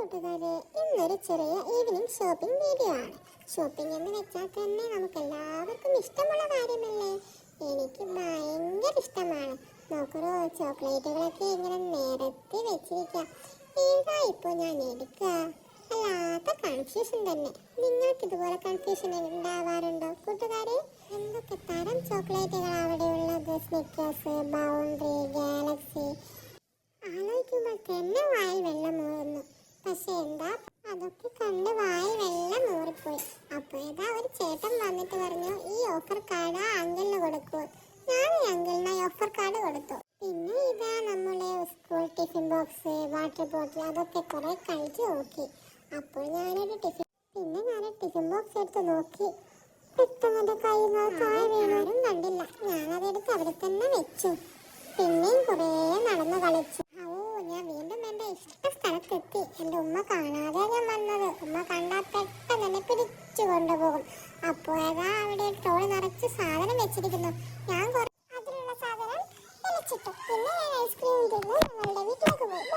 കൂട്ടുകാരെ, ഇന്നൊരു ചെറിയ ഈവനിങ് ഷോപ്പിംഗ് വീഡിയോ ആണ്. ഷോപ്പിംഗ് എന്ന് വെച്ചാൽ തന്നെ നമുക്ക് എല്ലാവർക്കും ഇഷ്ടമുള്ള കാര്യമല്ലേ. എനിക്ക് ഭയങ്കര ഇഷ്ടമാണ്. നോക്കൂ, ചോക്ലേറ്റുകളൊക്കെ ഇങ്ങനെ നിരത്തി വെച്ചിരിക്കാം. ഏതാ ഇപ്പോൾ ഞാൻ എടുക്കുക? അല്ലാത്ത കൺഫ്യൂഷൻ തന്നെ. നിങ്ങൾക്ക് ഇതുപോലെ കൺഫ്യൂഷൻ ഉണ്ടാവാറുണ്ടോ കൂട്ടുകാരെ? എന്തൊക്കെ തരം ചോക്ലേറ്റുകൾ അവിടെ ഉള്ളത്? Snickers, boundary, Galaxy. ആലോചിക്കുമ്പോൾ തന്നെ വായിൽ വെള്ളം മൂറുന്നു. പക്ഷെ എന്താ, അതൊക്കെ കണ്ട് വായിൽ വെള്ളം മൂറിപ്പോയി. അപ്പോൾ ഏതാ ഒരു ചേട്ടൻ വന്നിട്ട് പറഞ്ഞു, ഈ ഓഫർ കാർഡ് ആ അങ്കിളിന് കൊടുക്കൂ. ഞാൻ ഈ അങ്കിളിന് ഓഫർ കാർഡ് കൊടുത്തു. പിന്നെ ഇതാ നമ്മളെ school tiffin box, water bottle, അതൊക്കെ കുറെ കഴിച്ചു നോക്കി. അപ്പോൾ ഞാനൊരു ടിഫിൻ ബോക്സ് എടുത്ത് നോക്കി. പെട്ടെന്ന് കയ്യിൽ താഴെ വീണാലും കണ്ടില്ല. ഞാനതെടുത്ത് അവിടെ തന്നെ വെച്ചു. പിന്നെയും കുറേ നടന്നു കളിച്ചു. ഞാൻ വീണ്ടും എൻ്റെ ഇഷ്ട സ്ഥലത്തെത്തി. എൻ്റെ ഉമ്മ കാണാതെ ഞാൻ വന്നത്. ഉമ്മ കണ്ടാൽ പെട്ടെന്ന് തന്നെ പിടിച്ചു കൊണ്ടുപോകും. അപ്പോൾ ഏതാ അവിടെ ട്രോളി നിറച്ച് സാധനം വെച്ചിരിക്കുന്നു. ഞാൻ അതിലുള്ള സാധനം ഇലച്ചിട്ടു. പിന്നെ ഞാൻ ഐസ്ക്രീം തിന്ന് ഞങ്ങളുടെ വീട്ടിലേക്ക് പോയി.